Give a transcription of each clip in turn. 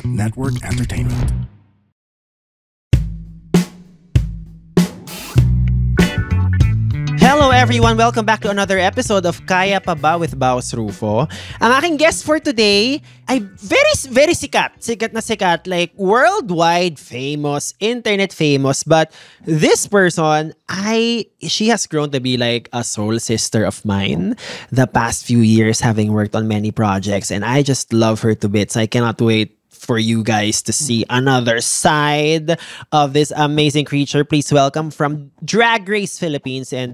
Network Entertainment. Hello everyone! Welcome back to another episode of Kaya Pa Ba with Baos Rufo. Ang aking guest for today ay very sikat. Sikat na sikat. Like worldwide famous, internet famous. But this person, she has grown to be like a soul sister of mine the past few years, having worked on many projects. And I just love her to bits. I cannot wait for you guys to see another side of this amazing creature. Please welcome from Drag Race Philippines and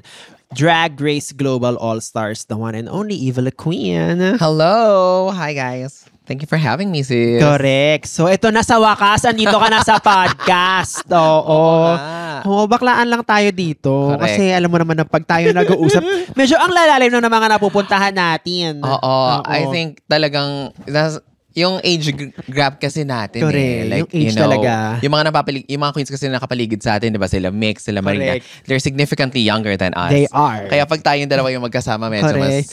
Drag Race Global All-Stars, the one and only Eva La Queen. Hello! Hi guys! Thank you for having me, sis. Correct. So ito na sa wakas, andito ka na sa podcast. Oo. Baklaan lang tayo dito. Correct. Kasi alam mo naman na pag tayo nag-uusap, medyo ang lalalim na ng mga napupuntahan natin. Oo. I think talagang yung age gap kasi natin. Correct. Like, yung age talaga. Yung mga queens kasi na nakapaligid sa atin, di ba? Sila Mix, sila Marina. Correct. They're significantly younger than us. They are. Kaya pag tayong dalawa yung magkasama, medyo mas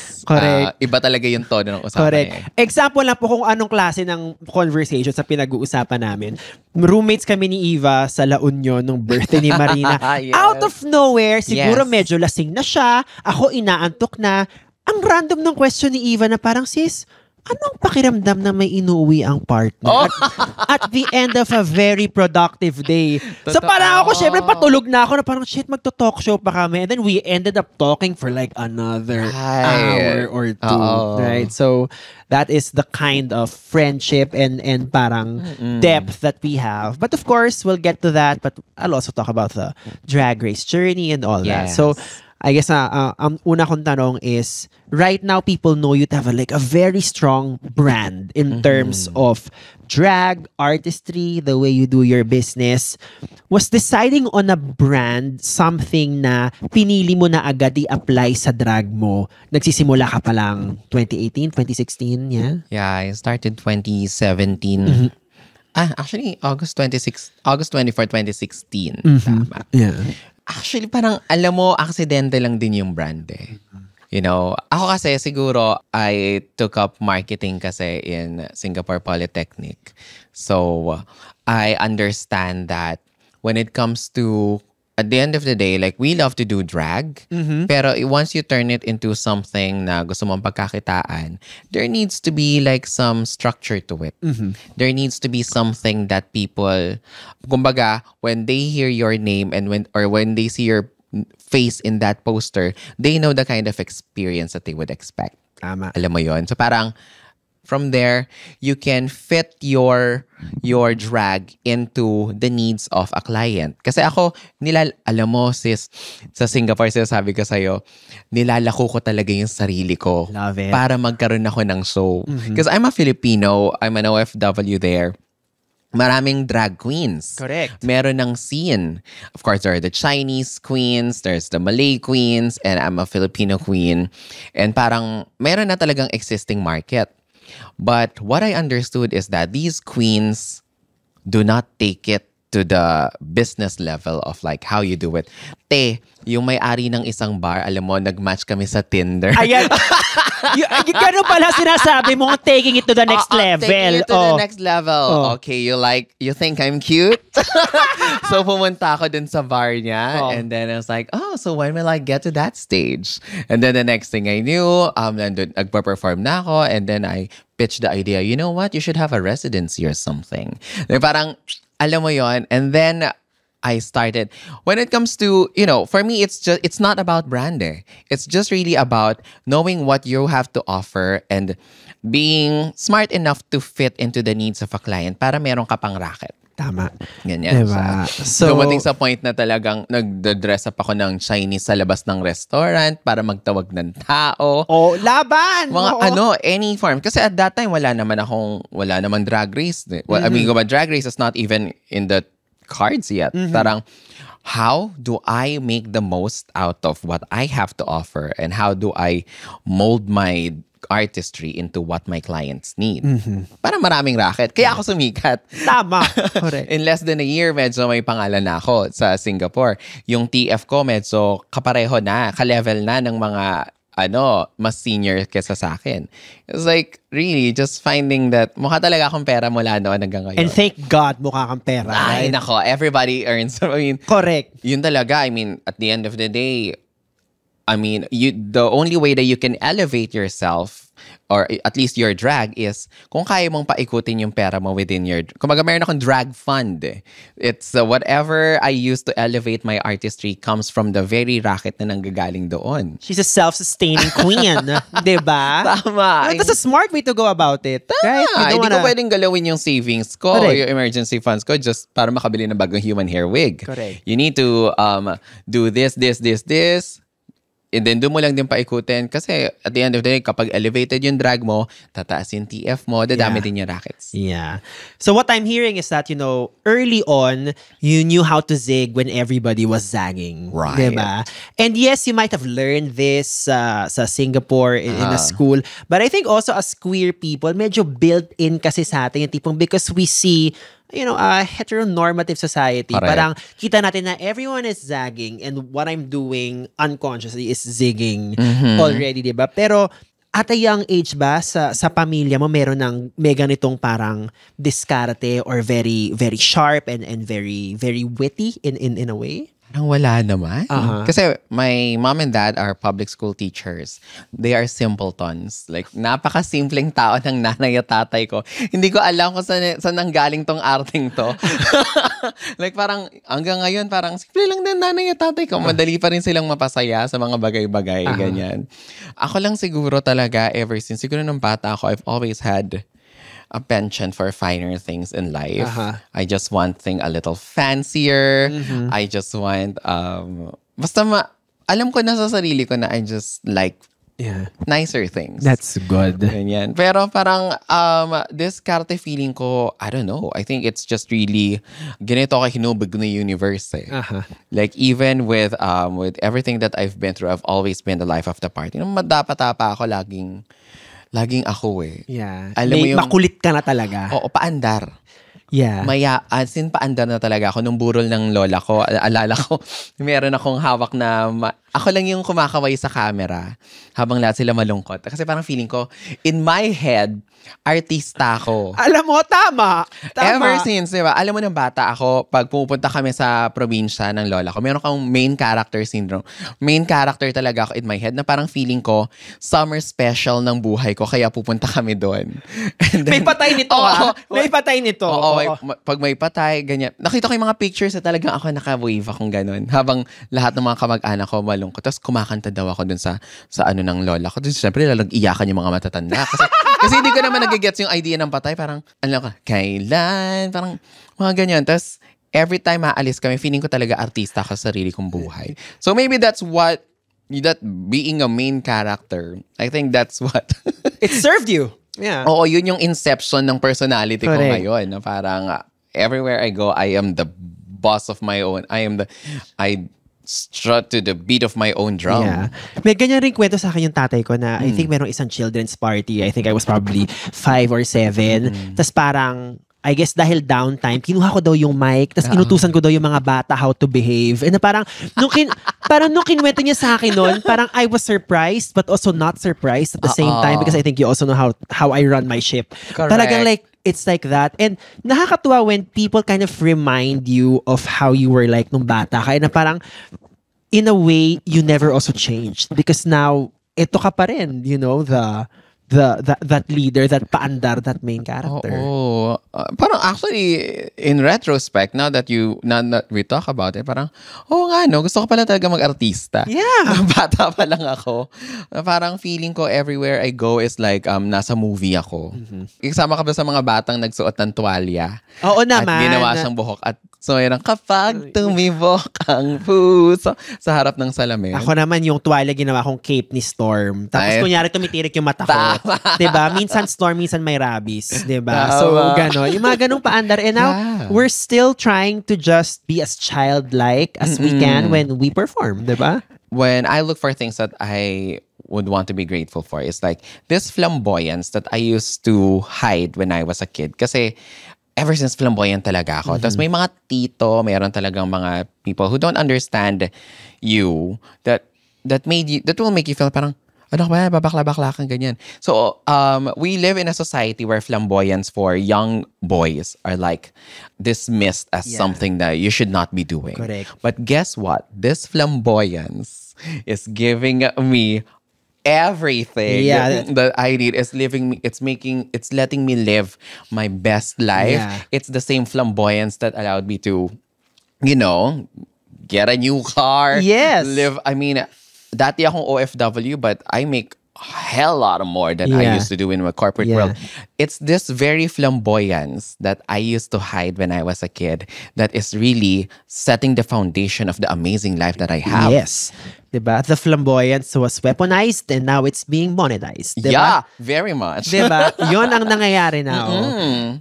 iba talaga yung tono ng usapan. Correct. Example lang po kung anong klase ng conversation sa pinag-uusapan namin. Roommates kami ni Eva sa La Union nung birthday ni Marina. Yes. Out of nowhere, siguro Yes. medyo lasing na siya. Ako inaantok na. Ang random ng question ni Eva na parang, sis, anong pakiramdam na may inuwi ang partner? Oh. At the end of a very productive day. So Totoo. parang ako, syempre patulog na ako na parang, shit, magto-talk show pa kami. And then we ended up talking for like another hour or two. Oo. Right? So that is the kind of friendship and parang depth that we have. But of course, we'll get to that. But I'll also talk about the drag race journey and all that. Yes. So I guess ang una kong tanong is, right now people know you to have a very strong brand in terms of drag, artistry, the way you do your business. Was deciding on a brand something na pinili mo na agad i-apply sa drag mo? Nagsisimula ka pa lang 2018, 2016, yeah? Yeah, I started 2017. Actually, August 24, 2016. Tama. Yeah. Actually, parang alam mo, aksidente lang din yung brand eh. You know, ako kasi siguro, I took up marketing kasi in Singapore Polytechnic. So, I understand that when it comes to, at the end of the day, like, we love to do drag. Pero once you turn it into something na gusto mong pagkakitaan, there needs to be like some structure to it. There needs to be something that people, kumbaga, when they hear your name and when they see your face in that poster, they know the kind of experience that they would expect. Tama. Alam mo yon. So parang, from there, you can fit your drag into the needs of a client. Kasi ako, alam mo sis, sa Singapore, sabi ko sa'yo, nilalako ko talaga yung sarili ko. Love it. Para magkaroon ako ng show. Because I'm a Filipino, I'm an OFW there. Maraming drag queens. Correct. Meron ng scene. Of course, there are the Chinese queens, there's the Malay queens, and I'm a Filipino queen. And parang meron na talagang existing market. But what I understood is that these queens do not take it to the business level of like how you do it. Yung may-ari ng isang bar, alam mo, nag-match kami sa Tinder. Ayan. Gano'n pala sinasabi mo, taking it to the next level. Taking it to the next level. Okay, you think I'm cute? So pumunta ako dun sa bar niya. And then I was like, so when will I get to that stage? And then the next thing I knew, nandun, nagpa-perform na ako. And then I pitched the idea, you know what? You should have a residency or something. Parang, alam mo yon. And then I started. When it comes to, for me, it's not about branding. It's just really about knowing what you have to offer and being smart enough to fit into the needs of a client para meron ka pang racket. Tama. Ganyan. Diba? So, dumating sa point na talagang nag-dress up ako ng Chinese sa labas ng restaurant para magtawag ng tao. Laban! Mga any form. Kasi at that time, wala naman drag race. Well, I mean, drag race is not even in the cards yet. Parang, how do I make the most out of what I have to offer and how do I mold my artistry into what my clients need? Para maraming racket. Kaya ako sumikat. Tama. Correct. In less than a year, medyo may pangalan na ako sa Singapore. Yung TF ko, medyo kapareho na, ka-level na ng mga mas senior kesa sa akin. It's like, really, just finding that mukha talaga akong pera mula noon hanggang ngayon. And thank God mukha kang pera. Ay, Right? nako, everybody earns. I mean, Correct. yun talaga. I mean, at the end of the day, I mean, the only way that you can elevate yourself or at least your drag is kung kaya mong paikutin yung pera mo within your... Kumbaga, meron akong drag fund. It's whatever I use to elevate my artistry comes from the very racket na nanggagaling doon. She's a self-sustaining queen. Diba? Tama. That's a smart way to go about it. Right? You don't Hindi ko wanna- pwedeng galawin yung savings ko Correct. o yung emergency funds ko just para makabili ng bagong human hair wig. Correct. You need to do this. And then doon mo lang din paikutin kasi at the end of the day, kapag elevated yung drag mo, tataas yung TF mo, dadami din yung rackets. Yeah. So what I'm hearing is that, early on, you knew how to zig when everybody was zagging. Right. Diba? And yes, you might have learned this sa Singapore in a school. But I think also as queer people, medyo built-in kasi sa atin yung tipong because we see a heteronormative society. Correct. Parang kita natin na everyone is zagging and what I'm doing unconsciously is zigging already, diba? Pero at a young age ba, sa pamilya mo, meron ng may ganitong parang diskarte or very, very sharp and very, very witty in a way? Parang wala naman. Uh-huh. Kasi my mom and dad are public school teachers. They are simpletons. Like, napaka-simpleng tao ng nanay at tatay ko. Hindi ko alam kung saan nanggaling tong arting to. Like, parang hanggang ngayon, parang simple lang din nanay at tatay ko. Madali pa rin silang mapasaya sa mga bagay-bagay, ganyan. Ako lang siguro talaga, ever since, siguro nung bata ako, I've always had a penchant for finer things in life. I just want things a little fancier. I just want, alam ko na sa sarili ko na I just like nicer things. That's good. Ganyan. Pero parang, this karte feeling ko, I don't know. I think it's just really, ganito ka hinubog na universe eh. Like, even with everything that I've been through, I've always been the life of the party. Nung madapa-tapa ako, laging ako eh. Yeah. Alam mo yung... makulit ka na talaga. Oo, paandar. Yeah. Paandar na talaga ako. Nung burol ng lola ko, alala ko, meron akong hawak na... Ako lang yung kumakaway sa camera habang lahat sila malungkot. Kasi parang feeling ko, in my head, artista ako. Alam mo, tama. Ever since, di ba? Alam mo ng bata ako, pag pumupunta kami sa probinsya ng lola ko, meron akong main character syndrome. Main character talaga ako in my head na parang feeling ko, summer special ng buhay ko, kaya pupunta kami doon. May patay nito, May patay nito. Oo. Pag may patay, ganyan. Nakita ko yung mga pictures na talagang ako naka-wave akong ganun. Habang lahat ng mga kamag-anak ko malungkot. Tapos kumakanta daw ako dun sa ano ng lola ko. Tapos syempre, lalag-iyakan yung mga matatanda. Kasi hindi ko naman nagigets yung idea ng patay. Parang, kailan? Parang, mga ganyan. Tapos, every time maalis kami, feeling ko talaga artista ako sa sarili kong buhay. So, maybe that being a main character, I think that's what... It served you. Yeah. Oo, yun yung inception ng personality ko Correct. ngayon. Na parang, everywhere I go, I am the boss of my own. I strut to the beat of my own drum. Yeah. May ganyan rin kwento sa akin yung tatay ko na I think merong isang children's party. I think I was probably 5 or 7. Tas parang, I guess dahil downtime, kinuha ko daw yung mic, tas inutusan ko daw yung mga bata how to behave. And parang, nung kinuwento niya sa akin nun, parang I was surprised but also not surprised at the same time because I think you also know how I run my ship. Correct. Talagang like, it's like that. And nakakatuwa when people kind of remind you of how you were like nung bata. Kaya na parang, in a way, you never also changed. Because now, ito ka pa rin, that leader, that paandar, that main character. Oo. Parang actually, in retrospect, now that we talk about it, parang, nga no, gusto ko pala talaga mag-artista. Yeah. Bata pa lang ako. Parang feeling ko everywhere I go is like, nasa movie ako. Kasama ka ba sa mga batang nagsuot ng tuwalya? Oo naman. At ginawa siyang buhok. At so, yun, kapag tumibok ang puso sa harap ng salamin. Ako naman yung tuwalya ginawa kong cape ni Storm. Tapos kunyari tumitirik yung mata ko. Diba? Minsan Storm, minsan may rabies. Diba? So, gano'n. Yung mga ganong paandar. And now, we're still trying to just be as childlike as we can when we perform. Diba? When I look for things that I would want to be grateful for, it's like this flamboyance that I used to hide when I was a kid. Kasi, ever since flamboyant talaga ako. Tapos may mga tito, mayroon talagang mga people who don't understand you that will make you feel parang, Ano ba, babakla-bakla kang ganyan. So, we live in a society where flamboyance for young boys are like dismissed as something that you should not be doing. Correct. But guess what? This flamboyance is giving me everything that I need. It's letting me live my best life. Yeah. It's the same flamboyance that allowed me to, get a new car. Yes. Dati akong OFW, but I make a hell lot more than I used to do in my corporate world. It's this very flamboyance that I used to hide when I was a kid that is really setting the foundation of the amazing life that I have. Yes. Diba? The flamboyance was weaponized and now it's being monetized. Diba? Yeah, very much. Diba? Yun ang nangyayari now.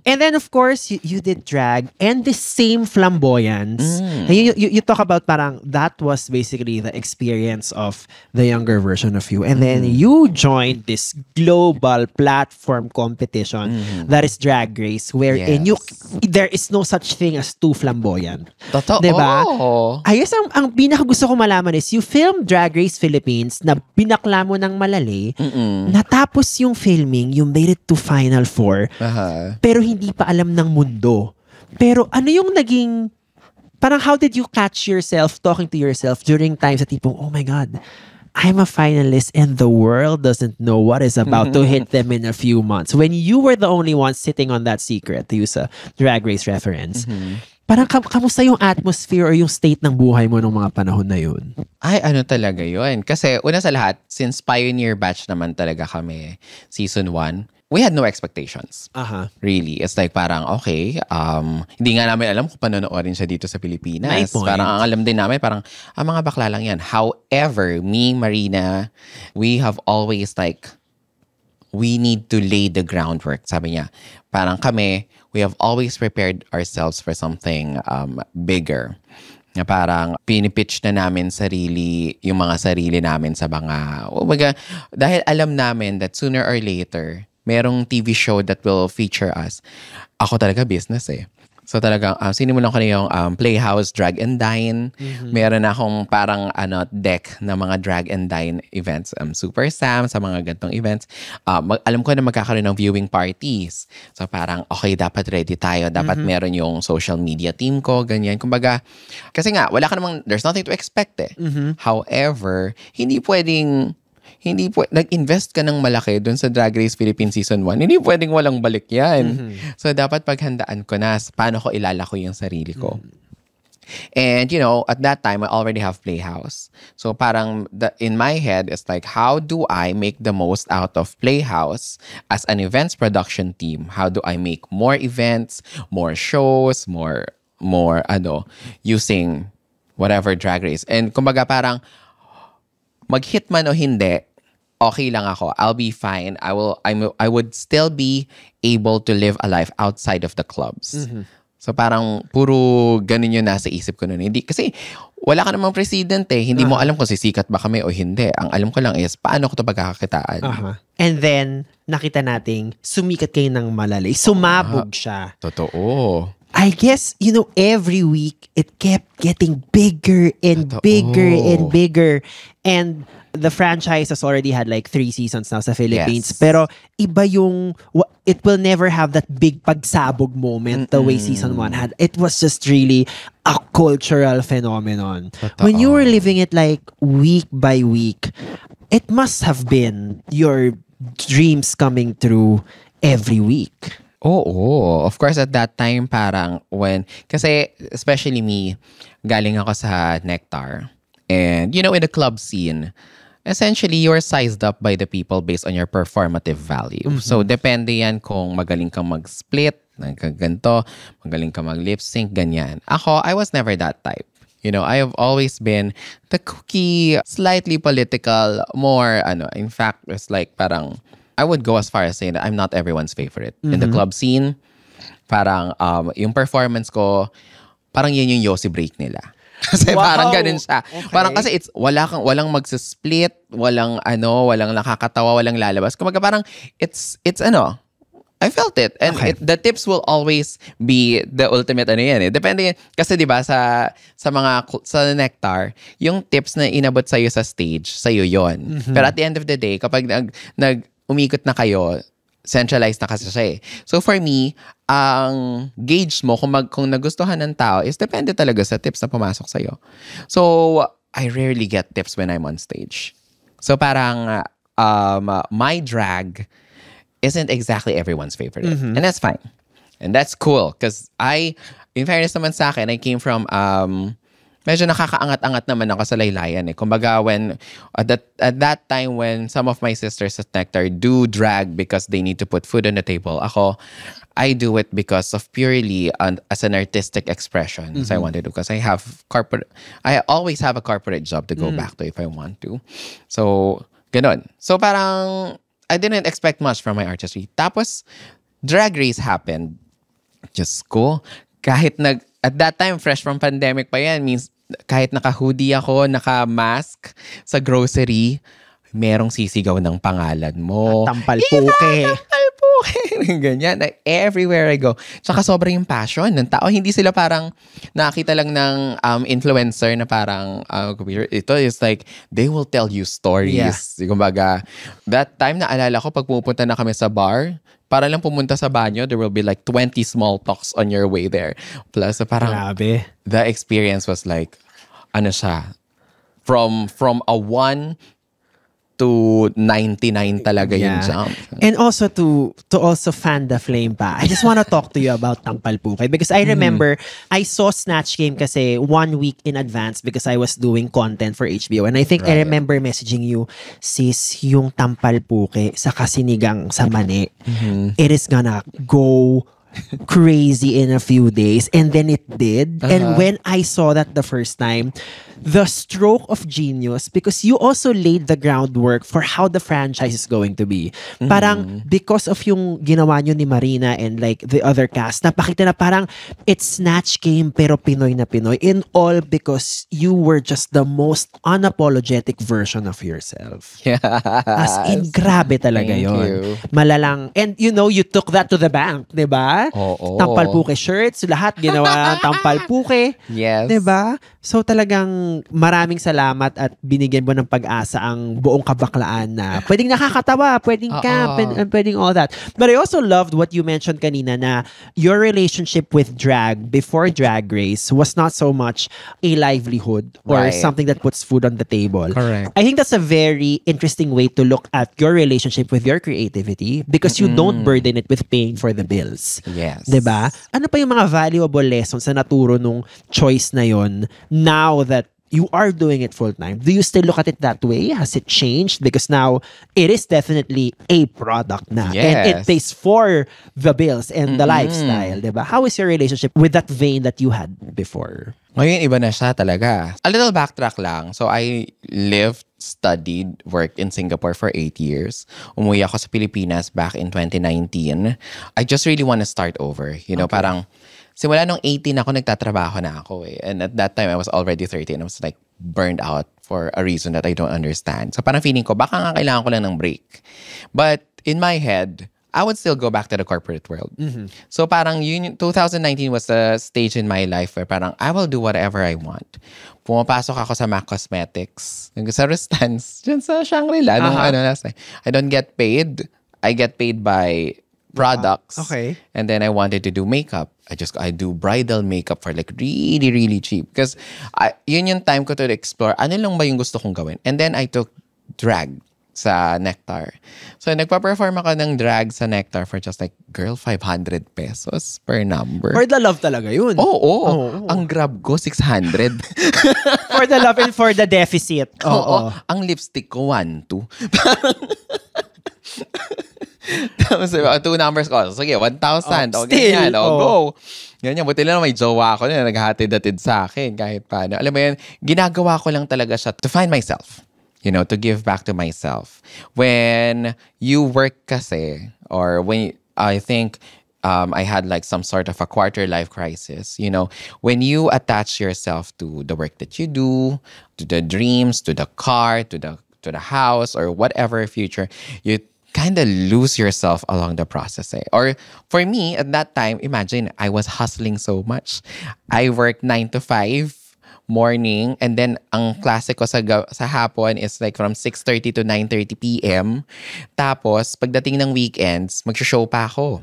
And then, of course, you did drag and the same flamboyance. You talk about parang that was basically the experience of the younger version of you. And then you joined this global platform competition that is Drag Race wherein there is no such thing as too flamboyant. Totoo. Diba? Ayos, ang pinaka gusto ko malaman is you filmed Drag Race Philippines na binakla mo ng malali, natapos yung filming, you made it to Final Four, pero hindi pa alam ng mundo. Pero ano yung naging, parang how did you catch yourself talking to yourself during times na tipong, oh my God, I'm a finalist and the world doesn't know what is about to hit them in a few months. When you were the only one sitting on that secret, to use a Drag Race reference, parang kamusta yung atmosphere or yung state ng buhay mo nung mga panahon na yun? Ay, ano talaga yun? Kasi una sa lahat, since pioneer batch naman talaga kami, season 1, we had no expectations. Really. It's like parang, okay, hindi nga namin alam kung panonoorin siya dito sa Pilipinas. Parang ang alam din namin, parang, mga bakla lang yan. However, me, Marina, we have always like, we need to lay the groundwork. Sabi niya, parang kami, we have always prepared ourselves for something bigger. Na parang pinipitch na namin yung mga sarili namin sa mga, dahil alam namin that sooner or later, merong TV show that will feature us. Ako talaga business eh. So talagang, sinimulan ko na yung Playhouse Drag and Dine. Meron akong parang deck na mga drag and dine events. Super Sam sa mga gantong events. Alam ko na magkakaroon ng viewing parties. So parang, okay, dapat ready tayo. Dapat meron yung social media team ko, ganyan. Kumbaga, kasi nga, there's nothing to expect eh. However, hindi pwedeng nag-invest ka ng malaki dun sa Drag Race Philippines Season 1, hindi pwedeng walang balik yan. So, dapat paghandaan ko na paano ko ilalako yung sarili ko. And, at that time, I already have Playhouse. So, parang in my head, it's like, how do I make the most out of Playhouse as an events production team? How do I make more events, more shows, more using whatever Drag Race? And, kumbaga parang, mag-hit man o hindi, okay lang ako. I'll be fine. I would still be able to live a life outside of the clubs. So parang puro ganun yung nasa isip ko noon. Hindi kasi wala ka namang president eh. Hindi mo alam kung sisikat ba kami o hindi. Ang alam ko lang is paano ko 'to pagkakakitaan. And then nakita nating sumikat kayo ng malali. Sumabog siya. Totoo. I guess, every week, it kept getting bigger and bigger and bigger. And the franchise has already had like 3 seasons now sa Philippines. Yes. Pero iba yung, it will never have that big pagsabog moment the way season 1 had. It was just really a cultural phenomenon. Totoo. When you were living it like week by week, it must have been your dreams coming true every week. Oo. Of course, at that time, parang kasi especially me, galing ako sa Nectar. And, in the club scene, essentially, you're sized up by the people based on your performative value. So, depende yan kung magaling kang mag-split, ganito, magaling kang mag-lip sync, ganyan. Ako, I was never that type. I have always been the kooky, slightly political, more, in fact, it's like parang, I would go as far as saying that I'm not everyone's favorite. In the club scene, parang yung performance ko, parang yan yung Yossi break nila. Kasi parang ganun siya. Okay. Parang kasi walang magsa-split, walang nakakatawa, walang lalabas. Kumaga parang it's I felt it. And the tips will always be the ultimate ano yan eh. Depende, kasi di ba sa Nectar, yung tips na inabot sa'yo sa stage, sa'yo yon. Pero at the end of the day, kapag umikot na kayo, centralized na kasi siya eh. So for me, ang gauge mo kung nagustuhan ng tao is depende talaga sa tips na pumasok sa'yo. So, I rarely get tips when I'm on stage. So parang my drag isn't exactly everyone's favorite. And that's fine. And that's cool. Because in fairness naman sa akin, I came from, medyo nakakaangat-angat naman ako sa laylayan eh. Kumbaga, at that time when some of my sisters at Nectar do drag because they need to put food on the table, I do it because of purely as an artistic expression. So I wanted to, because I always have a corporate job to go back to if I want to. So, ganon. So parang, I didn't expect much from my artistry. Tapos, Drag Race happened. Just ko. At that time, fresh from pandemic pa yan, means kahit naka-hoodie ako, naka-mask sa grocery, merong sisigaw ng pangalan mo. Tampal puke. Tampal puke. Ganyan. Everywhere I go. Tsaka sobrang yung passion ng tao. Hindi sila parang nakita lang ng influencer na parang ito is like, they will tell you stories. Yeah. Kumbaga, that time naalala ko, pag pupunta na kami sa bar, para lang pumunta sa banyo, there will be like 20 small talks on your way there. Plus, parang, grabe. The experience was like, ano siya, from a 1 to 99 talaga yung jump. And also to also fan the flame pa. I just want to talk to you about Tampal Puke because I remember I saw Snatch Game kasi 1 week in advance because I was doing content for HBO. And I think I remember messaging you, sis, yung Tampal Puke sa kasinigang sa mani, it is gonna go crazy in a few days. And then it did. And when I saw that the first time, the stroke of genius, because you also laid the groundwork for how the franchise is going to be. Parang because of yung ginawa nyo ni Marina and like the other cast, napakita na parang it's Snatch Game pero Pinoy na Pinoy. In all because you were just the most unapologetic version of yourself. Yes. As in, grabe talaga yon. Malalang. And you know, you took that to the bank, di ba? Tampal Puke shirts, lahat ginawa Tampal Puke. Yes. Di ba? So talagang maraming salamat at binigyan mo ng pag-asa ang buong kabaklaan na pwedeng nakakatawa, pwedeng camp, and pwedeng all that. But I also loved what you mentioned kanina na your relationship with drag before Drag Race was not so much a livelihood or something that puts food on the table. Correct. I think that's a very interesting way to look at your relationship with your creativity because you don't burden it with paying for the bills. Yes. Diba? Ano pa yung mga valuable lessons na naturo nung choice na yon now that you are doing it full-time? Do you still look at it that way? Has it changed? Because now, it is definitely a product na. Yes. And it pays for the bills and the lifestyle, diba? How is your relationship with that vein that you had before? Ngayon, iba na siya talaga. A little backtrack lang. So, I lived, studied, worked in Singapore for 8 years. Umuwi ako sa Pilipinas back in 2019. I just really want to start over. You know, parang simula nung 18 ako, nagtatrabaho na ako eh. And at that time, I was already 30 and I was like burned out for a reason that I don't understand. So parang feeling ko, baka nga kailangan ko lang ng break. But in my head, I would still go back to the corporate world. So parang 2019 was the stage in my life where parang I will do whatever I want. Pumapasok ako sa MAC Cosmetics. Sa Rustans, dyan sa Shangri-La. Last time. I don't get paid. I get paid by products. Okay. And then I wanted to do makeup. I do bridal makeup for like really, really cheap. Because yun yung time ko to explore ano lang ba yung gusto kong gawin. And then I took drag sa Nectar. So, nagpa-perform ako ng drag sa Nectar for just like, girl, 500 pesos per number. For the love talaga yun. Oo. Ang grab ko, 600. For the love and for the deficit. Oo. Ang lipstick ko, 1-2. Tapos, 2 numbers ko. Sige, 1,000. O, ganyan. O, go. Ganyan. Buti lang may jowa ko na naghatid-atid sa akin kahit paano. Alam mo yan, ginagawa ko lang talaga siya to find myself. You know, to give back to myself. When you work kasi, or when I think I had like some sort of a quarter life crisis, you know, when you attach yourself to the work that you do, to the dreams, to the car, to the house, or whatever future, you kind of lose yourself along the process. Or for me, at that time, imagine, I was hustling so much. I worked 9 to 5 morning, and then ang klase ko sa hapon is like from 6:30 to 9:30 p.m. Tapos, pagdating ng weekends, magsho-show pa ako.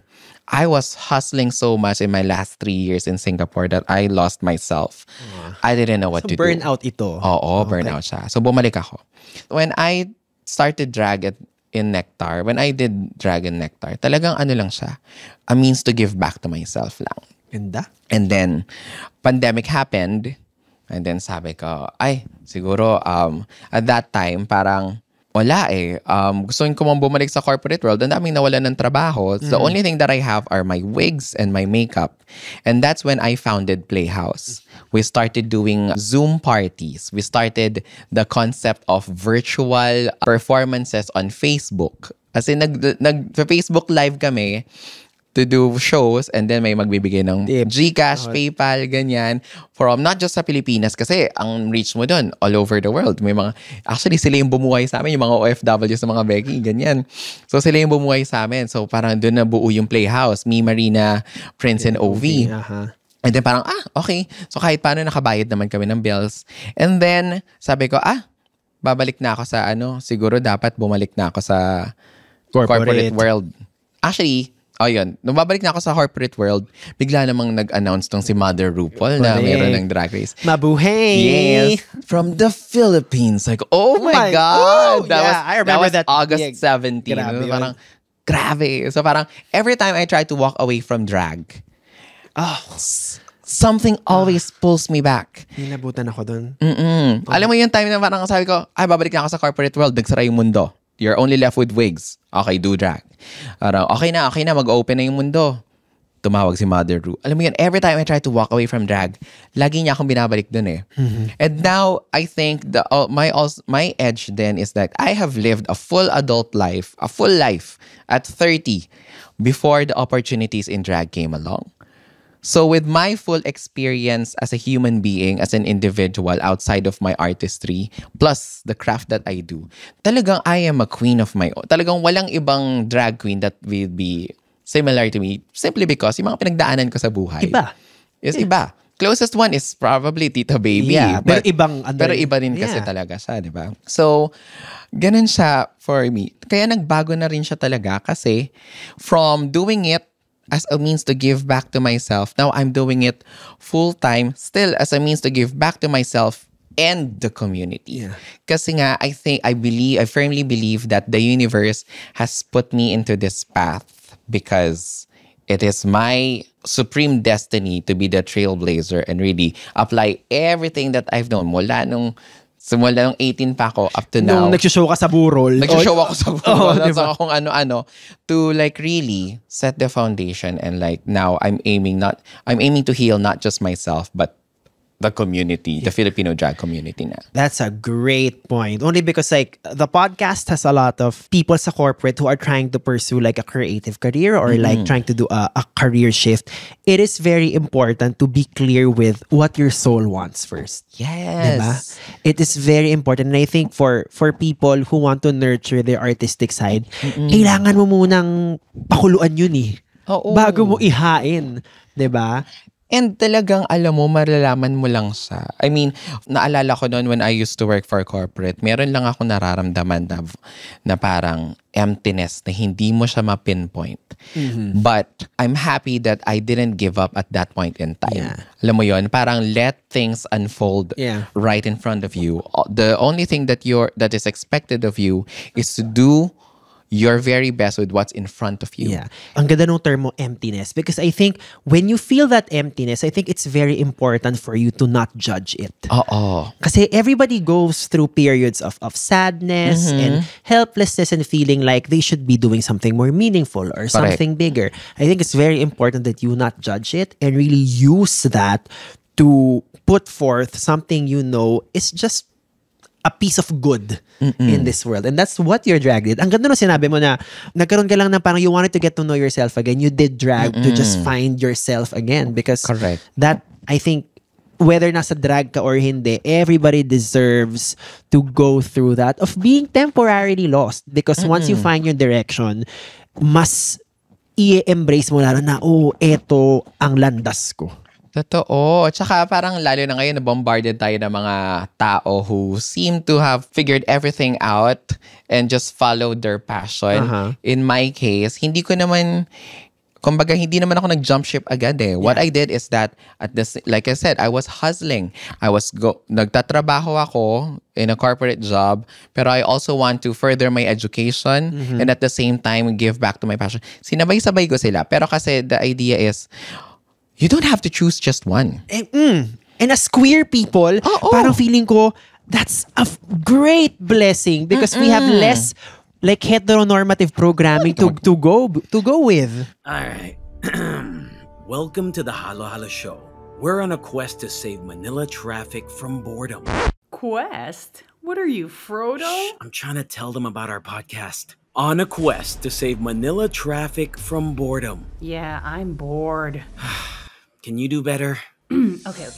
I was hustling so much in my last 3 years in Singapore that I lost myself. I didn't know what to do. Burnout ito. Oo, burnout siya. So, bumalik ako. When I started drag in Nectar, when I did drag in Nectar, talagang ano lang siya, a means to give back to myself lang. Ganda. And then, pandemic happened. And then sabi ko, ay, siguro, at that time, parang, wala gusto ko mong bumalik sa corporate world. Ang daming nawalan ng trabaho. The only thing that I have are my wigs and my makeup. And that's when I founded Playhouse. We started doing Zoom parties. We started the concept of virtual performances on Facebook. As in, nag-Facebook live kami to do shows, and then may magbibigay ng GCash, PayPal, ganyan. From not just sa Pilipinas, kasi ang reach mo doon all over the world. May mga, actually sila yung bumuhay sa amin, yung mga OFWs na mga Becky, ganyan. So sila yung bumuhay sa amin. So parang doon na buo yung Playhouse. Me, Marina, Prince, and OV. And then parang, okay. So kahit paano nakabayad naman kami ng bills. And then, sabi ko, babalik na ako sa siguro dapat bumalik na ako sa corporate world. Actually, yun. Nung babalik na ako sa corporate world, bigla namang nag-announce tong si Mother RuPaul na mayroon ng Drag Race. Mabuhay! Yes! From the Philippines. Like, oh my God! I remember that. August 17. Grabe. Parang, grabe. So parang, every time I try to walk away from drag, something always pulls me back. Nilabutan ako dun. Alam mo yung time na parang sabi ko, babalik na ako sa corporate world, nagsara yung mundo. You're only left with wigs. Okay, do drag. Okay na, mag-open na yung mundo. Tumawag si Mother Ru. Alam mo yun, every time I try to walk away from drag, lagi niya akong binabalik dun eh. And now, I think my edge then is that I have lived a full adult life, a full life at 30 before the opportunities in drag came along. So with my full experience as a human being, as an individual outside of my artistry, plus the craft that I do, talagang I am a queen of my own. Talagang walang ibang drag queen that will be similar to me simply because yung mga pinagdaanan ko sa buhay. Iba. Iba. Closest one is probably Tita Baby. Yeah, pero iba din kasi talaga siya, di ba? So, ganun siya for me. Kaya nagbago na rin siya talaga kasi from doing it as a means to give back to myself, now I'm doing it full-time, still as a means to give back to myself and the community. Yeah. Kasi nga, I firmly believe that the universe has put me into this path because it is my supreme destiny to be the trailblazer and really apply everything that I've known mula nung 18 pa ako up to now. Nung nagsishow ka sa burol. Nagsishow ako sa burol. Diba? So kung ano-ano. To like really set the foundation and like now I'm aiming to heal not just myself but the community, the Filipino drag community na. That's a great point. Only because like the podcast has a lot of people sa corporate who are trying to pursue like a creative career or like trying to do a career shift. It is very important to be clear with what your soul wants first. Yes. Diba? It is very important. And I think for people who want to nurture their artistic side, kailangan mo munang pakuluan yun eh. Oo. Bago mo ihain. Diba? And talagang alam mo, malalaman mo lang siya. I mean, naalala ko noon when I used to work for corporate, meron lang ako nararamdaman na parang emptiness na hindi mo siya ma-pinpoint. But I'm happy that I didn't give up at that point in time. Yeah. Alam mo yon, parang let things unfold right in front of you. The only thing that is expected of you is to do your very best with what's in front of you. Yeah. Ang ganda ng term mo, emptiness. Because I think when you feel that emptiness, I think it's very important for you to not judge it. Oo. Kasi everybody goes through periods of sadness and helplessness and feeling like they should be doing something more meaningful or something bigger. I think it's very important that you not judge it and really use that to put forth something you know is just a piece of good in this world. And that's what your drag did. Ang ganda nung sinabi mo na nagkaroon ka lang ng parang you wanted to get to know yourself again. You did drag to just find yourself again because correct. That, I think, whether nasa drag ka or hindi, everybody deserves to go through that of being temporarily lost. Because once you find your direction, mas i-embrace mo lalo na, eto ang landas ko. Totoo. Tsaka parang lalo na ngayon na-bombarded tayo ng mga tao who seem to have figured everything out and just followed their passion. In my case, hindi naman ako nag-jump ship agad eh. What I did is that, like I said, I was hustling. Nagtatrabaho ako in a corporate job, pero I also want to further my education and at the same time give back to my passion. Sinabay-sabay ko sila. Pero kasi the idea is, you don't have to choose just one. And as queer people, parang feeling ko, that's a great blessing because we have less like heteronormative programming to go with. All right. Welcome to the Halo Halo Show. We're on a quest to save Manila traffic from boredom. Quest? What are you, Frodo? Shh, I'm trying to tell them about our podcast. On a quest to save Manila traffic from boredom. Yeah, I'm bored. Can you do better? Okay.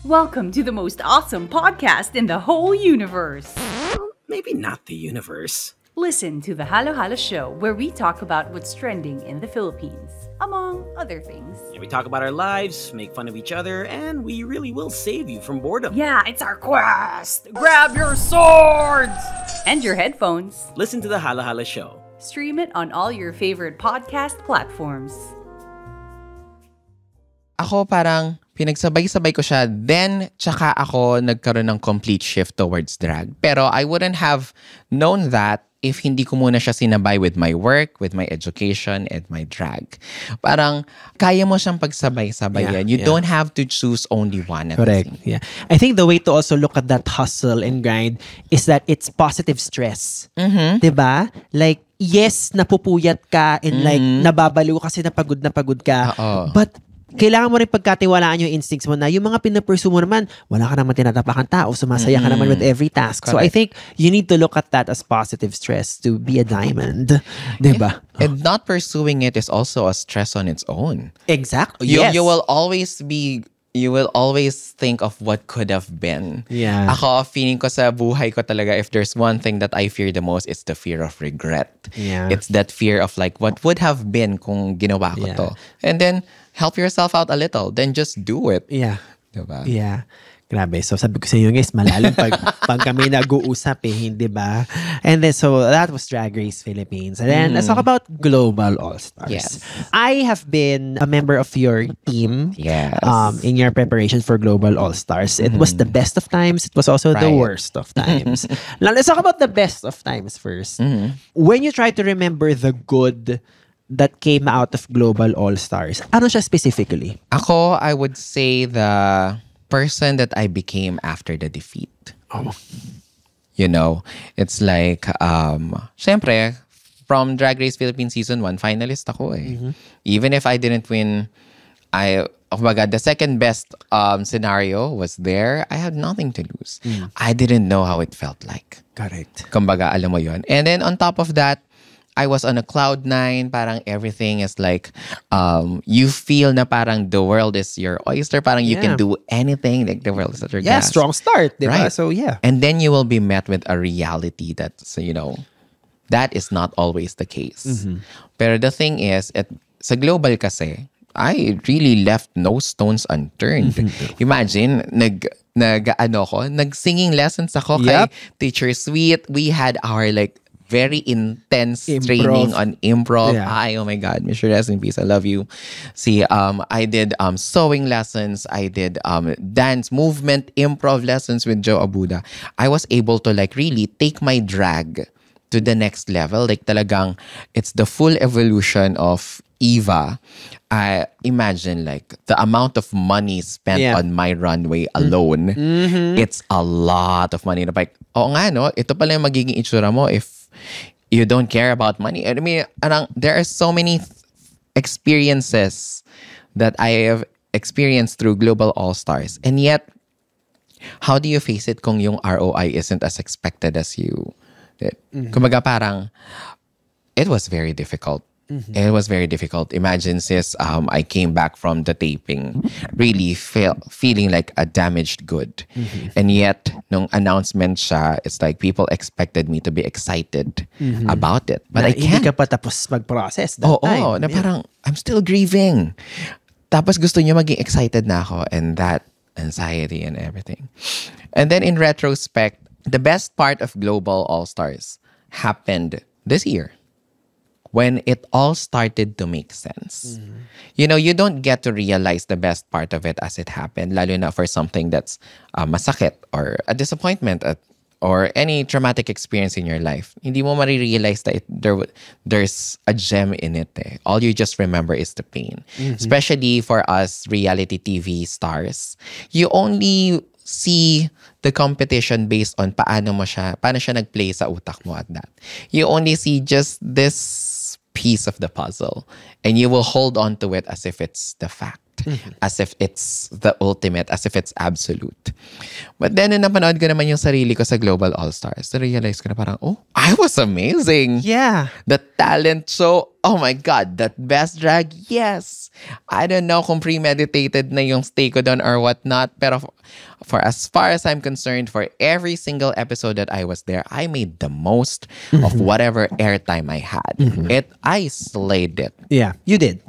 Welcome to the most awesome podcast in the whole universe. Well, maybe not the universe. Listen to the Halo Halo Show, where we talk about what's trending in the Philippines, among other things. Yeah, we talk about our lives, make fun of each other, and we really will save you from boredom. Yeah, it's our quest! Grab your swords! And your headphones. Listen to the Halo Halo Show. Stream it on all your favorite podcast platforms. Ako parang pinagsabay-sabay ko siya. Then, tsaka ako nagkaroon ng complete shift towards drag. Pero I wouldn't have known that if hindi ko muna siya sinabay with my work, with my education, and my drag. Parang kaya mo siyang pagsabay-sabayan. You don't have to choose only one. Correct. Yeah. I think the way to also look at that hustle and grind is that it's positive stress. Diba? Like, yes, napupuyat ka and like nababaliw kasi napagod ka. But kailangan mo rin pagkatiwalaan yung instincts mo na yung mga pinapursue mo naman, wala ka naman tinatapakan tao, sumasaya ka naman with every task. Correct. So I think you need to look at that as positive stress to be a diamond. Diba? And not pursuing it is also a stress on its own. Exactly. You will always think of what could have been. Yeah. Ako, feeling ko sa buhay ko talaga, if there's one thing that I fear the most, it's the fear of regret. Yeah. It's that fear of like, what would have been kung ginawa ko to? And then, help yourself out a little. Then just do it. Yeah. Diba? Yeah. Grabe. So sabi ko sa inyo guys, malalim pag kami nag-uusap hindi ba? And then so that was Drag Race Philippines. And then let's talk about Global All-Stars. Yes. I have been a member of your team in your preparation for Global All-Stars. It was the best of times. It was also the worst of times. Now let's talk about the best of times first. When you try to remember the good that came out of Global All-Stars, ano siya specifically? Ako, I would say the person that I became after the defeat. You know, it's like, syempre, from Drag Race Philippines Season 1, finalist ako eh. Even if I didn't win, the second best scenario was there. I had nothing to lose. I didn't know how it felt like. Correct. Kumbaga, alam mo yun. And then on top of that, I was on a cloud 9. Parang everything is like, you feel na parang the world is your oyster. Parang you can do anything. Like the world is at your gas. Strong start. Diba? Right. So yeah. And then you will be met with a reality that, that is not always the case. Pero the thing is, sa global kasi, I really left no stones unturned. Imagine, nag-singing lessons ako kay Teacher Sweet. We had our like very intense training on improv. Ay, oh my God, Mr. Rest in Peace, I love you. See, I did sewing lessons. I did dance, movement, improv lessons with Joe Abuda. I was able to like really take my drag to the next level. Like talagang, it's the full evolution of Eva. I imagine like the amount of money spent on my runway alone. It's a lot of money. Like, ito pala yung magiging itsura mo if you don't care about money. I mean, there are so many experiences that I have experienced through Global All-Stars. And yet, how do you face it kung yung ROI isn't as expected as you did? Kumbaga parang, it was very difficult. It was very difficult. Imagine, sis, I came back from the taping really feeling like a damaged good. And yet, nung announcement siya, it's like people expected me to be excited about it. But I can't. Hindi ka pa tapos mag-process that time. Oo, na parang, I'm still grieving. Tapos gusto niyo maging excited na ako, and that anxiety and everything. And then in retrospect, the best part of Global All-Stars happened this year, when it all started to make sense. You know, you don't get to realize the best part of it as it happened, lalo na for something that's masakit or a disappointment or any traumatic experience in your life. Hindi mo marirealize that there's a gem in it. All you just remember is the pain. Especially for us reality TV stars. You only see the competition based on paano siya nag-play sa utak mo at that. You only see just this piece of the puzzle, and you will hold on to it as if it's the fact, as if it's the ultimate, as if it's absolute. But then, nung napanood ko naman yung sarili ko sa Global All-Stars, realize ko na parang, oh, I was amazing. Yeah. The talent show, oh my God, that best drag, yes. I don't know kung premeditated na yung stay ko doon or whatnot, pero for as far as I'm concerned, for every single episode that I was there, I made the most of whatever airtime I had. I slayed it. Yeah, you did.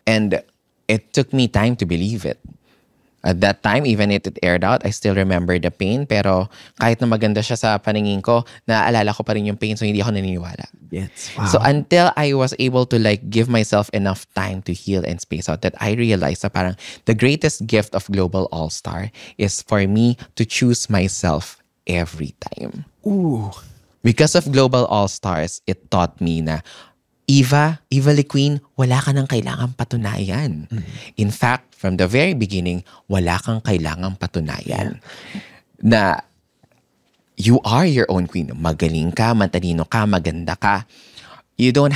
And it took me time to believe it. At that time, even if it aired out, I still remember the pain. Pero kahit na maganda siya sa paningin ko, naaalala ko pa rin yung pain, so hindi ako naniniwala. Yes. Wow. So until I was able to like give myself enough time to heal and space out, that I realized that parang the greatest gift of Global All-Star is for me to choose myself every time. Ooh. Because of Global All-Stars, it taught me na Eva Lee Queen, wala ka nang kailangang patunayan. In fact, from the very beginning, wala kang kailangang patunayan. Na you are your own queen. Magaling ka, matalino ka, maganda ka. You don't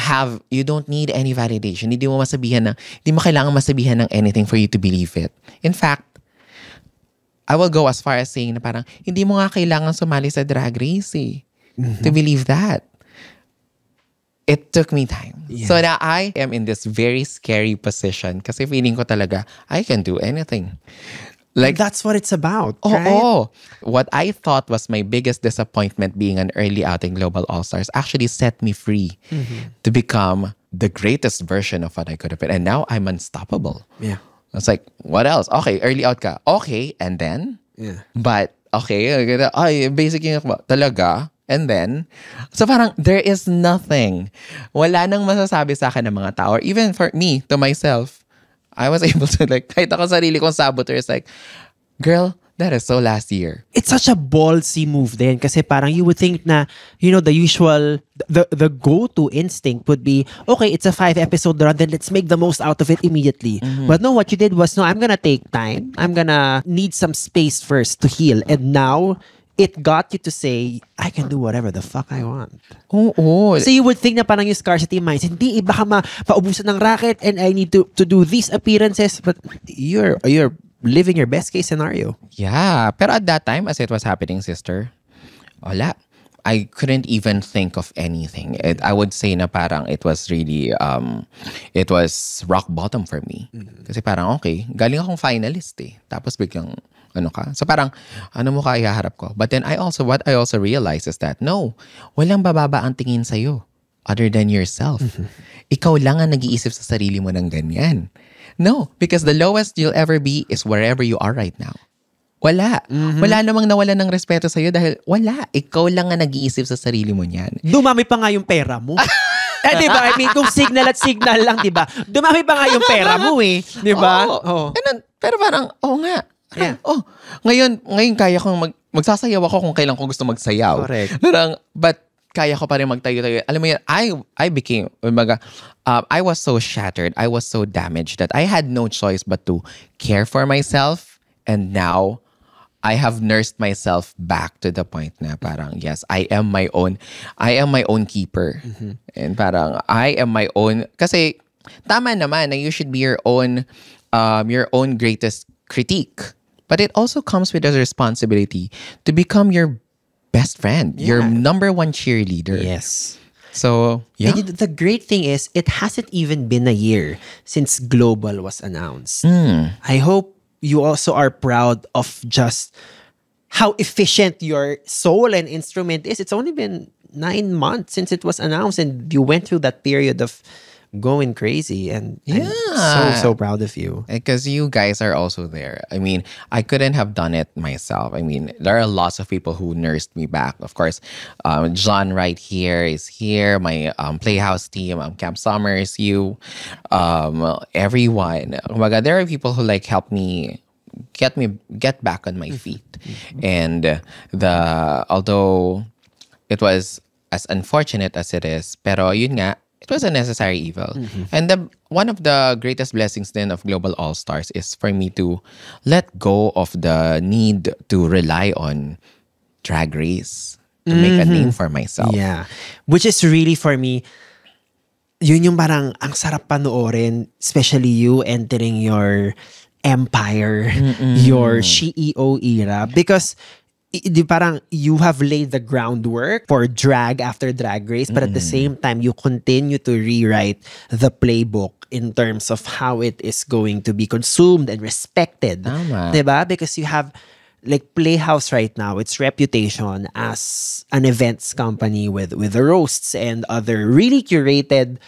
need any validation. Hindi mo kailangang masabihan ng anything for you to believe it. In fact, I will go as far as saying na parang, hindi mo nga kailangan sumali sa Drag Race to believe that. It took me time. Yeah. So now I am in this very scary position kasi feeling ko talaga, I can do anything. Like, that's what it's about, oh, right? Oh. What I thought was my biggest disappointment being an early out in Global All-Stars actually set me free to become the greatest version of what I could have been. And now I'm unstoppable. Yeah. I was like, what else? Okay, early out ka. Okay, and then? Yeah. But, okay, basically, talaga? And then, so parang there is nothing. Wala nang masasabi sa akin ng mga tao. Or even for me, to myself, I was able to like, kahit ako sarili kong saboteur, is like, girl, that is so last year. It's such a ballsy move then kasi parang you would think na, you know, the usual, the go-to instinct would be, okay, it's a 5-episode run, then let's make the most out of it immediately. But no, what you did was, no, I'm gonna take time. I'm gonna need some space first to heal. And now, it got you to say, I can do whatever the fuck I want. Oo. So you would think na parang yung scarcity mindset, hindi, baka mapaubusan ng racket and I need to do these appearances. But you're living your best case scenario. Yeah. Pero at that time, as it was happening, sister, wala. I couldn't even think of anything. I would say na parang it was really, it was rock bottom for me. Kasi parang, okay, galing akong finalist Tapos biglang, So parang, ano mo ka ihaharap ko? But then what I also realized is that, no, walang bababa ang tingin sa'yo other than yourself. Ikaw lang ang nag-iisip sa sarili mo ng ganyan. No, because the lowest you'll ever be is wherever you are right now. Wala. Wala namang nawala ng respeto sa'yo dahil wala. Ikaw lang ang nag-iisip sa sarili mo niyan. Dumami pa nga yung pera mo. Diba? I mean, kung signal at signal lang, diba? Dumami pa nga yung pera mo Diba? Oh. Pero parang, nga. Yeah. Oh, ngayon kaya kong magsasayaw ako kung kailan ko gusto magsayaw. Correct. But kaya ko pa rin magtayo-tayo. Alam mo yan, I became, I was so shattered, I was so damaged that I had no choice but to care for myself. And now, I have nursed myself back to the point na parang, yes, I am my own keeper. And parang, I am my own, kasi tama naman na you should be your own greatest critique. But it also comes with a responsibility to become your best friend, your number one cheerleader. Yes. So, yeah. And the great thing is, it hasn't even been a year since Global was announced. I hope you also are proud of just how efficient your soul and instrument is. It's only been 9 months since it was announced, and you went through that period of going crazy. And I'm so proud of you. Because you guys are also there. I mean, I couldn't have done it myself. I mean, there are lots of people who nursed me back. Of course, John right here is here. My Playhouse team, Camp Summers, you, everyone. Kumbaga, there are people who like help me get back on my feet. And although it was as unfortunate as it is, pero yun nga, it was a necessary evil. And one of the greatest blessings then of Global All-Stars is for me to let go of the need to rely on Drag Race to make a name for myself. Yeah. Which is really, for me, yun yung parang ang sarap panoorin, especially you entering your empire, your CEO era. Because di parang you have laid the groundwork for drag after Drag Race, but at the same time, you continue to rewrite the playbook in terms of how it is going to be consumed and respected. Tama. Diba? Because you have like Playhouse right now, its reputation as an events company with the roasts and other really curated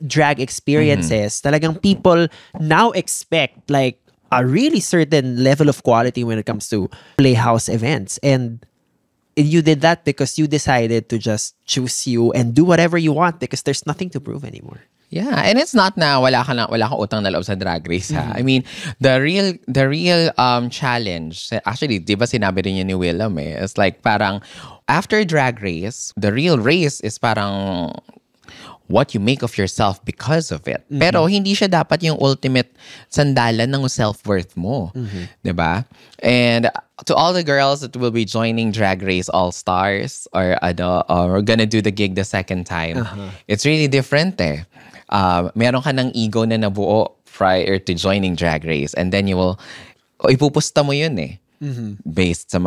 drag experiences. Talagang people now expect like a really certain level of quality when it comes to Playhouse events. And you did that because you decided to just choose you and do whatever you want because there's nothing to prove anymore. Yeah, and it's not na wala kang utang na loob sa Drag Race, ha. I mean, the real challenge, actually, di ba sinabi rin yun ni Willem eh, it's like parang after Drag Race, the real race is parang what you make of yourself because of it. Pero hindi siya dapat yung ultimate sandalan ng self-worth mo. Diba? And to all the girls that will be joining Drag Race All-Stars or gonna do the gig the second time, it's really different eh. Meron ka ng ego na nabuo prior to joining Drag Race, and then ipupusta mo yun eh. Based sa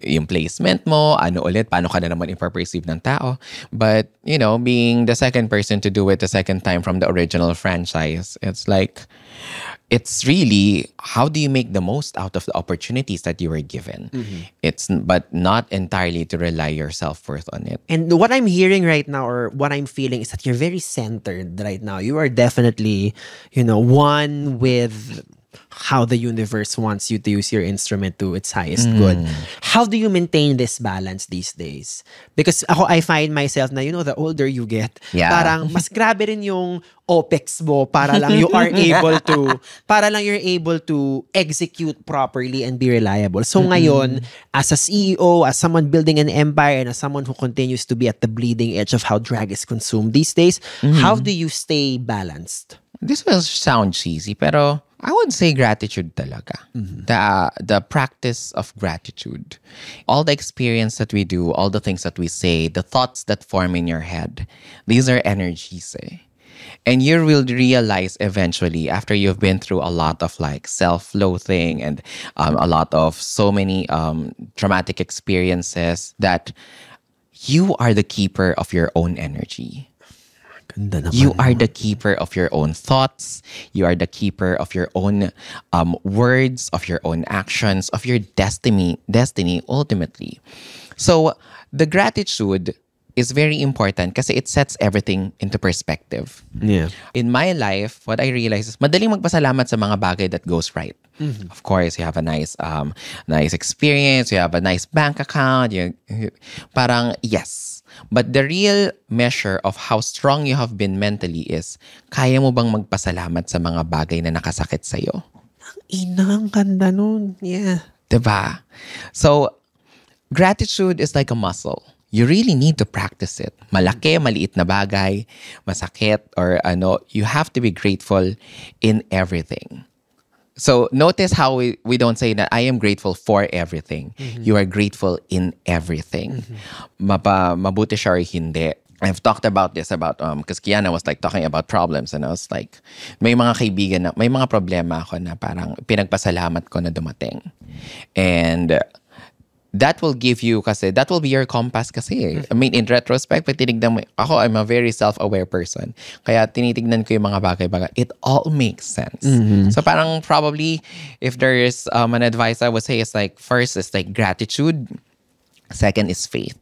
yung placement mo, paano ka na naman ipaperceive ng tao. But, being the second person to do it the second time from the original franchise, it's like, it's really, how do you make the most out of the opportunities that you were given? But not entirely to rely your self-worth on it. And what I'm hearing right now, or what I'm feeling, is that you're very centered right now. You are definitely, one with how the universe wants you to use your instrument to its highest good. How do you maintain this balance these days? Because I find myself na, the older you get, parang mas grabe rin yung OPEX mo para lang you're able to execute properly and be reliable. So ngayon, as a CEO, as someone building an empire, and as someone who continues to be at the bleeding edge of how drag is consumed these days, how do you stay balanced? This will sound cheesy, pero I would say gratitude talaga. The practice of gratitude. All the experience that we do, all the things that we say, the thoughts that form in your head, these are energies eh. And you will realize eventually, after you've been through a lot of like self-loathing and a lot of so many traumatic experiences, that you are the keeper of your own energy. You are the keeper of your own thoughts. You are the keeper of your own words, of your own actions, of your destiny ultimately. So the gratitude is very important kasi it sets everything into perspective. Yeah. In my life, what I realize is madaling magpasalamat sa mga bagay that goes right. Of course, you have a nice experience, you have a nice bank account, parang yes. But the real measure of how strong you have been mentally is, kaya mo bang magpasalamat sa mga bagay na nakasakit sa'yo? Inang ganda nun. Yeah. Diba? So, gratitude is like a muscle. You really need to practice it. Malaki, maliit na bagay, masakit, or you have to be grateful in everything. So notice how we don't say that I am grateful for everything. You are grateful in everything. Mabuti siya or hindi. I've talked about this because Kiana was like talking about problems, and I was like, may mga kaibigan na, may mga problema ako na parang pinagpasalamat ko na dumating. And that will give you kasi, that will be your compass kasi. I mean, in retrospect, pag tinignan mo, ako, I'm a very self-aware person. Kaya tinitignan ko yung mga bagay-bagay. It all makes sense. So parang probably, if there is an advice I would say is like, first is like gratitude. Second is faith.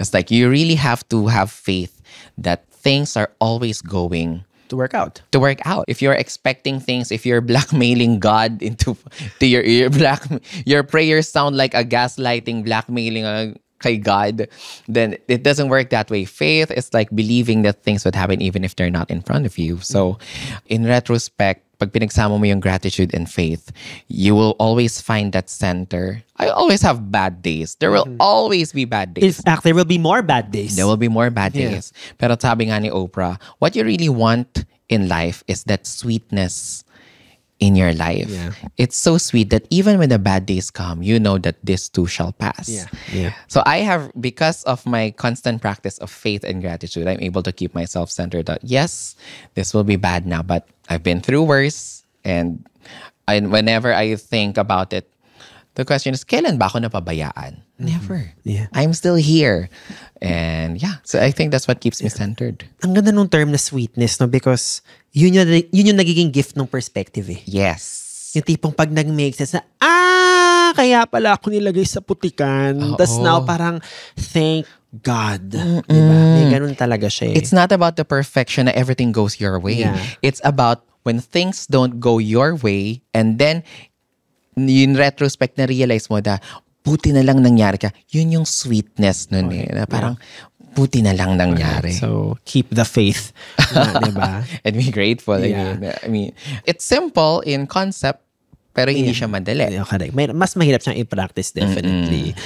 It's like you really have to have faith that things are always going To work out. If you're expecting things, if you're blackmailing God into to your prayers sound like a gaslighting, blackmailing kay God, then it doesn't work that way. Faith is like believing that things would happen even if they're not in front of you. So, in retrospect, pag pinagsama mo yung gratitude and faith, you will always find that center. I always have bad days. There will always be bad In days. fact, there will be more bad days. There will be more bad days. Pero sabi nga ni Oprah, what you really want in life is that sweetness in your life. Yeah. It's so sweet that even when the bad days come, you know that this too shall pass. Yeah. So I have, because of my constant practice of faith and gratitude, I'm able to keep myself centered that yes, this will be bad now, but I've been through worse. And whenever I think about it, the question is, kailan ba ako napabayaan? Never. Yeah. I'm still here. And yeah, so I think that's what keeps me centered. Ang ganda nung term na sweetness, no? Because yun yung nagiging gift ng perspective eh. Yes. Yung tipong pag nag-make sense na, kaya pala ako nilagay sa putikan. Tas now parang, thank God. Diba? May ganun talaga siya eh. It's not about the perfection that everything goes your way. Yeah. It's about when things don't go your way and then in retrospect na realize mo na buti na lang nangyari ka. Yun yung sweetness nun eh. Na parang buti na lang nangyari. So, keep the faith. Diba? And be grateful. Yeah. I mean, it's simple in concept pero hindi siya madali. Okay. Mas mahirap siyang i-practice definitely.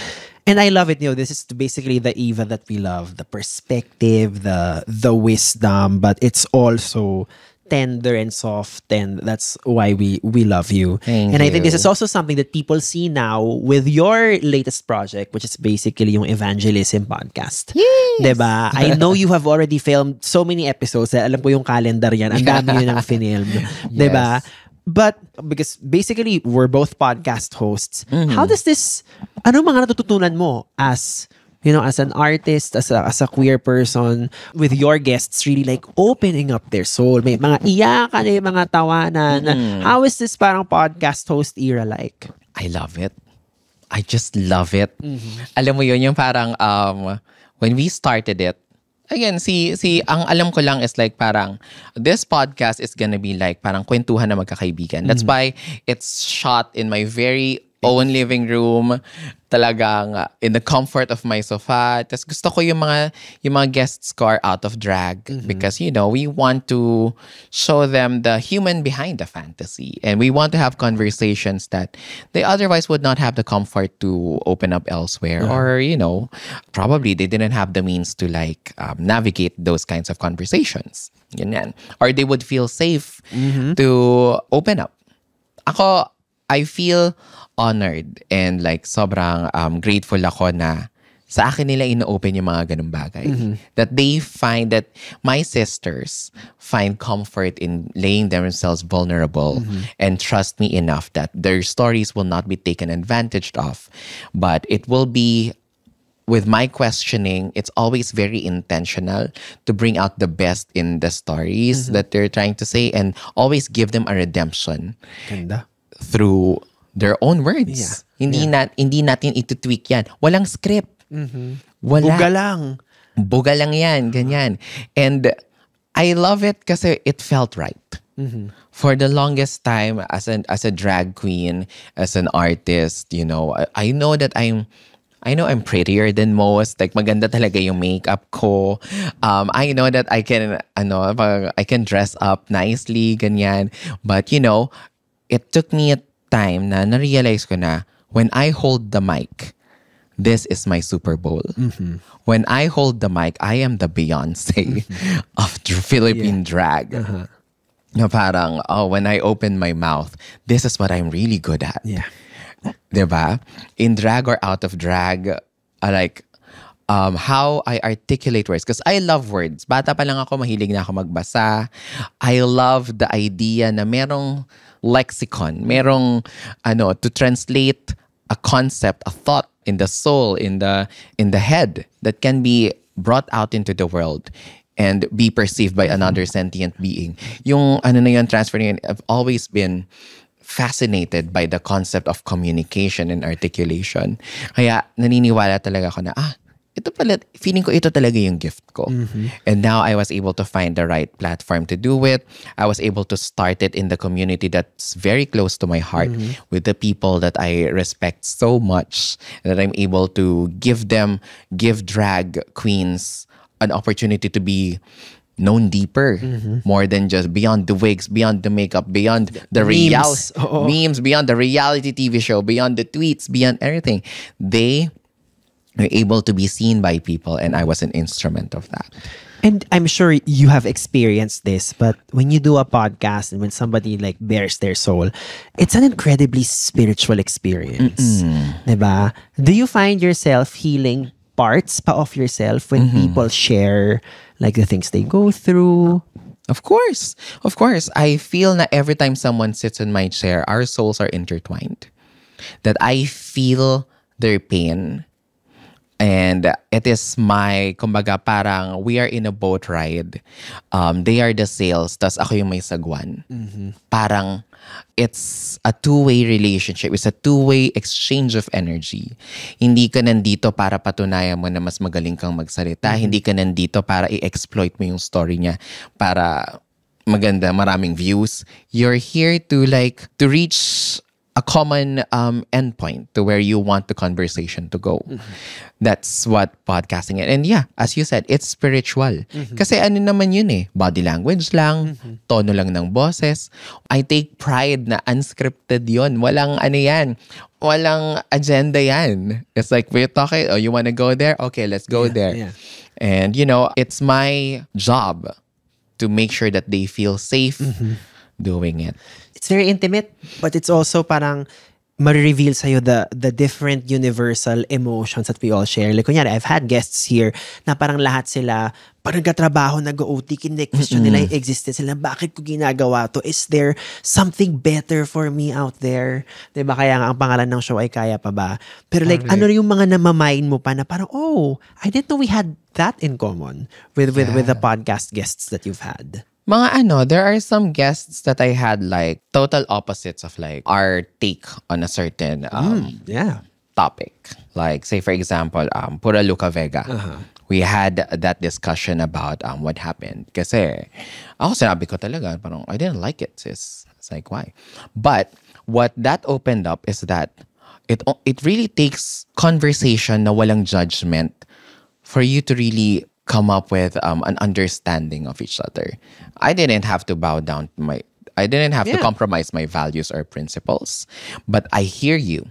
And I love it, this is basically the Eva that we love. The perspective, the wisdom, but it's also tender and soft, and that's why we love you. Thank I think you. this is also something that people see now with your latest project, which is basically yung Evangelism podcast. Yes! Diba? I know you have already filmed so many episodes. Alam ko yung calendar yan. Ang dami yun ang finilm. Diba? But because basically we're both podcast hosts, how does this, ano mga natututunan mo as as an artist, as a queer person, with your guests really like opening up their soul? May mga iyakan, may mga tawanan. How is this parang podcast host era like? I love it. I just love it. Alam mo yun, yung parang when we started it, again, ang alam ko lang is like parang this podcast is gonna be like parang kwentuhan na magkakaibigan. That's why it's shot in my very own living room, talagang in the comfort of my sofa. Tapos gusto ko yung mga guests ko are out of drag because we want to show them the human behind the fantasy, and we want to have conversations that they otherwise would not have the comfort to open up elsewhere, or probably they didn't have the means to like navigate those kinds of conversations. Ganyan. Or they would feel safe to open up. Ako, I feel honored and like sobrang grateful ako na sa akin nila ino-open yung mga ganung bagay. That they find that my sisters find comfort in laying themselves vulnerable and trust me enough that their stories will not be taken advantage of. But it will be, with my questioning, it's always very intentional to bring out the best in the stories that they're trying to say and always give them a redemption. Ganda. Through their own words. Hindi natin ito-tweak yan. Walang script. Wala. Buga lang yan. Ganyan. And I love it kasi it felt right. For the longest time as a drag queen, as an artist, I know that I'm prettier than most. Like maganda talaga yung makeup ko. I know that I can dress up nicely, ganyan. But it took me a time na na-realize ko na when I hold the mic, this is my Super Bowl. When I hold the mic, I am the Beyonce of Philippine drag. Na parang, when I open my mouth, this is what I'm really good at. Yeah. Diba? In drag or out of drag, how I articulate words. Because I love words. Bata pa lang ako, mahilig na ako magbasa. I love the idea na merong lexicon, merong to translate a concept, a thought soul, in the head that can be brought out into the world and be perceived by another sentient being. Yung ano na yun, transfer na yun, I've always been fascinated by the concept of communication and articulation. Kaya naniniwala talaga ako na, ito pala, feeling ko ito talaga yung gift ko. And now I was able to find the right platform to do it. I was able to start it in the community that's very close to my heart, with the people that I respect so much, that I'm able to give drag queens an opportunity to be known deeper, more than just beyond the wigs, beyond the makeup, beyond the memes, beyond the reality TV show, beyond the tweets, beyond everything. They are able to be seen by people, and I was an instrument of that. And I'm sure you have experienced this, but when you do a podcast and when somebody like bears their soul, it's an incredibly spiritual experience. Diba? Do you find yourself healing parts pa of yourself when people share like the things they go through? Of course. I feel na every time someone sits in my chair, our souls are intertwined. That I feel their pain. And it is kumbaga parang we are in a boat ride. They are the sails, tas ako yung may sagwan. Parang it's a two-way relationship. It's a two-way exchange of energy. Hindi ka nandito para patunayan mo na mas magaling kang magsalita. Hindi ka nandito para i-exploit mo yung story niya para maganda, maraming views. You're here to reach a common endpoint to where you want the conversation to go. That's what podcasting is. And yeah, as you said, it's spiritual. Kasi ano naman yun body language lang, tono lang ng boses. I take pride na unscripted yun. Walang ano yan. Walang agenda yan. It's like, we're talking, you wanna go there? Okay, let's go there. Yeah. And it's my job to make sure that they feel safe doing it. It's very intimate, but it's also parang ma-reveal sa'yo the different universal emotions that we all share. Like, kunyari, I've had guests here na parang lahat sila, parang nagkatrabaho, nag-OT, question nila yung existence nila. Bakit ko ginagawa to? Is there something better for me out there? Diba? Kaya nga ang pangalan ng show ay Kaya Pa Ba? Pero like, ano yung mga namamain mo pa na parang, I didn't know we had that in common with the podcast guests that you've had. There are some guests that I had like total opposites of like our take on a certain topic. Like say for example, Pura Luca Vega. We had that discussion about what happened. Kasi ako sinabi ko talaga, parang I didn't like it, sis. It's like, why? But what that opened up is that it really takes conversation na walang judgment for you to really come up with an understanding of each other. I didn't have to bow down I didn't have to compromise my values or principles, but I hear you.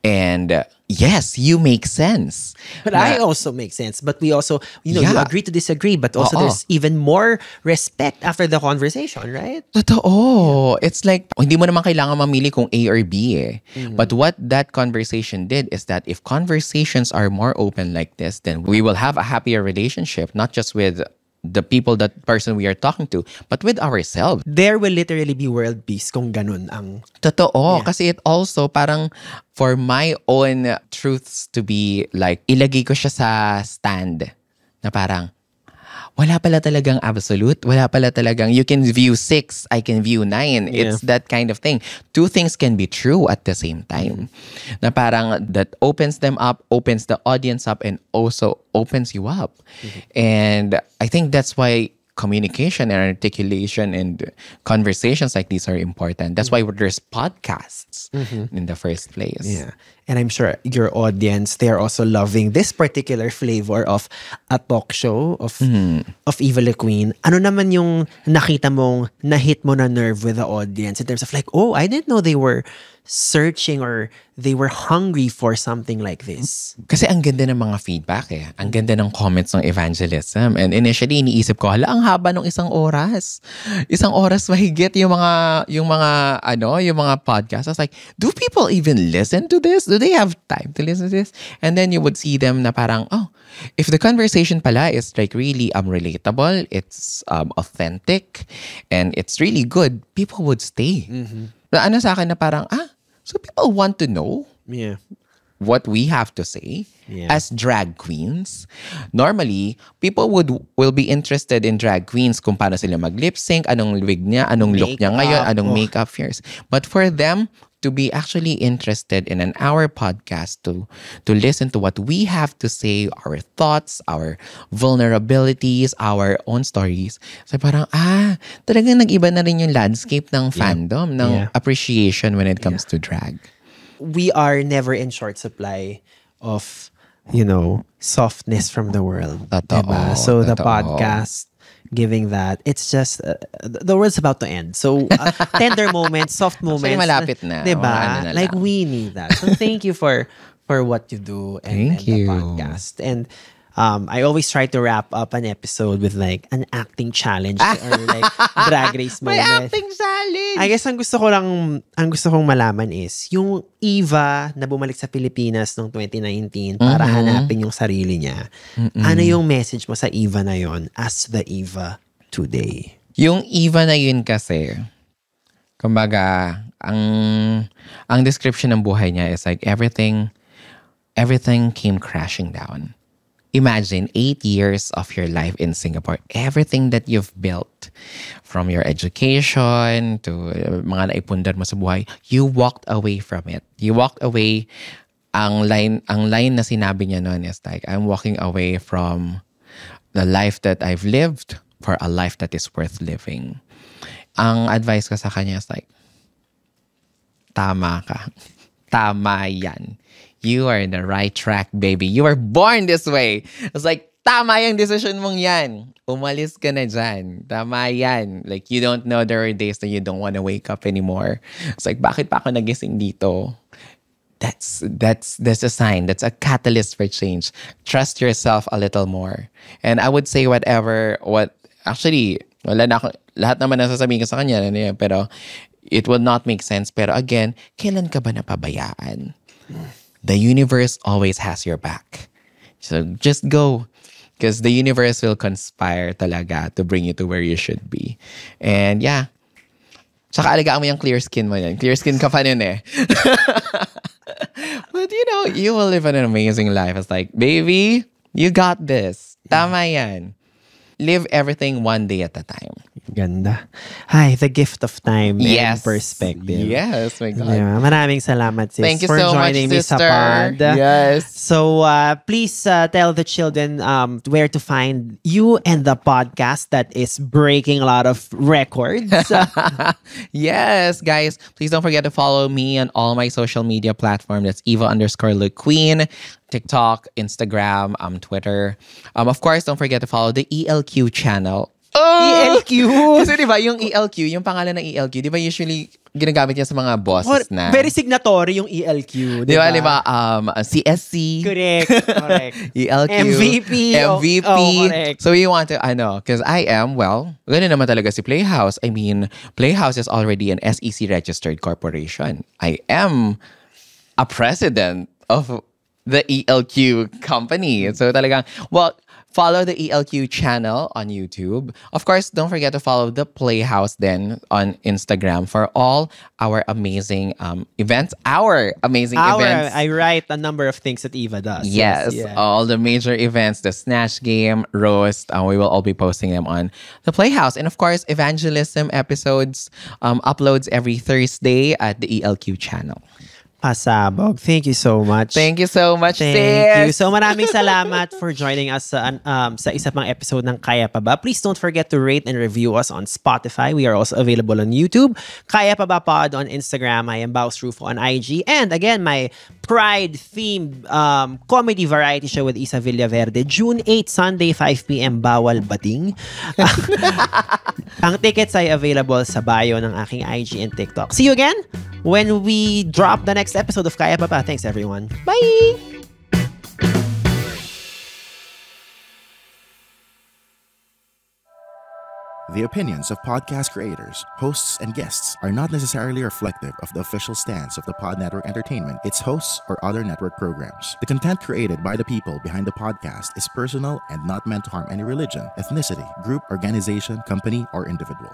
And yes, you make sense. But I also make sense. But we also, you agree to disagree, but also there's even more respect after the conversation, right? Totoo. It's like, hindi mo naman kailangan mamili kung A or B But what that conversation did is that if conversations are more open like this, then we will have a happier relationship, not just with the person we are talking to, but with ourselves. There will literally be world peace kung ganun ang... Totoo. Kasi it also parang for my own truths to be like, ilagay ko siya sa stand na parang, wala pala talagang absolute. Wala pala talagang, you can view 6, I can view 9. Yeah. It's that kind of thing. Two things can be true at the same time. Na parang that opens them up, opens the audience up, and also opens you up. And I think that's why communication and articulation and conversations like these are important. That's why there's podcasts in the first place. Yeah. And I'm sure your audience, they're also loving this particular flavor of a talk show of Eva Le Queen. Ano naman yung nakita mong na-hit mo na nerve with the audience in terms of like, I didn't know they were searching or they were hungry for something like this. Kasi ang ganda ng mga feedback Ang ganda ng comments ng evangelism. And initially, iniisip ko, ang haba ng isang oras. Isang oras mahigit yung mga podcasts. I was like, do people even listen to this? Do they have time to listen to this? And then you would see them na parang, if the conversation pala is like really relatable, it's authentic, and it's really good, people would stay. Na ano sa akin na parang, so people want to know? Yeah. what we have to say as drag queens. Normally, people will be interested in drag queens kung paano sila mag-lip sync, anong wig niya, anong look niya ngayon, anong makeup fears. But for them to be actually interested in our podcast, to listen to what we have to say, our thoughts, our vulnerabilities, our own stories. So parang, talagang nag-iba na rin yung landscape ng fandom, ng appreciation when it comes to drag. We are never in short supply of, softness from the world. Diba? So the podcast giving that, it's just, the world's about to end. So tender moments, soft moments. Actually, malapit na. Diba? Like, we need that. So thank you for what you do and the podcast. And I always try to wrap up an episode with like an acting challenge or like drag race moment. May acting challenge! I guess ang gusto kong malaman is yung Eva na bumalik sa Pilipinas noong 2019 para hanapin yung sarili niya. Ano yung message mo sa Eva na yon as the Eva today? Yung Eva na yun kasi, kumbaga, ang description ng buhay niya is like everything came crashing down. Imagine 8 years of your life in Singapore. Everything that you've built, from your education to mga naipundar mo sa buhay, you walked away from it. You walked away. Ang line na sinabi niya noon is like, I'm walking away from the life that I've lived for a life that is worth living. Ang advice ko sa kanya is like, tama ka. Tama yan. You are in the right track, baby. You were born this way. It's like, tama yung decision mong yan. Umalis ka na dyan. Tama yan. Like, you don't know there are days that you don't want to wake up anymore. It's like, bakit pa ako nagising dito? That's a sign. That's a catalyst for change. Trust yourself a little more. And I would say actually, wala na ako, lahat naman nasasabihin ko sa kanya, pero it would not make sense. Pero again, kailan ka ba napabayaan? The universe always has your back. So just go. Because the universe will conspire talaga to bring you to where you should be. And yeah. Tsaka alagaan mo yung clear skin mo yan. Clear skin ka pa nun eh. But you will live an amazing life. It's like, baby, you got this. Tama yan. Live everything one day at a time. Ganda. Hi, the gift of time and perspective. Yes, my God. Yeah, maraming salamat, sis, Thank you for so joining much, me sa sister. pod. Yes. So, please tell the children where to find you and the podcast that is breaking a lot of records. Yes, guys. Please don't forget to follow me on all my social media platforms. That's Eva_LeQueen. TikTok, Instagram, Twitter. Of course, don't forget to follow the ELQ channel. ELQ? Kasi diba, yung ELQ, yung pangalan ng ELQ, diba usually ginagamit niya sa mga bosses na. Very signatory yung ELQ. Diba? CSC. Correct. ELQ. MVP. Correct. So we want to, because I am, ganun naman talaga si Playhouse. I mean, Playhouse is already an SEC registered corporation. I am a president of the ELQ company. So talagang, follow the ELQ channel on YouTube. Of course, don't forget to follow the Playhouse then on Instagram for all our amazing events. Events. I write a number of things that Eva does. Yes, all the major events, the Snatch Game, Roast, we will all be posting them on the Playhouse. And of course, evangelism episodes uploads every Thursday at the ELQ channel. Pasabog. Thank you so much. Thank you so much, Thank sis. you. So maraming salamat for joining us sa isa pang episode ng Kaya Pa Ba. Please don't forget to rate and review us on Spotify. We are also available on YouTube. Kaya Pa Ba Pod on Instagram. I am Baus Rufo on IG. And again, my Pride-themed comedy variety show with Isa Villaverde. June 8, Sunday, 5 p.m. Bawal Bating. Ang tickets ay available sa bio ng aking IG and TikTok. See you again when we drop the next episode of Kaya Pa Ba. Thanks, everyone. Bye! The opinions of podcast creators, hosts, and guests are not necessarily reflective of the official stance of the Pod Network Entertainment, its hosts, or other network programs. The content created by the people behind the podcast is personal and not meant to harm any religion, ethnicity, group, organization, company, or individual.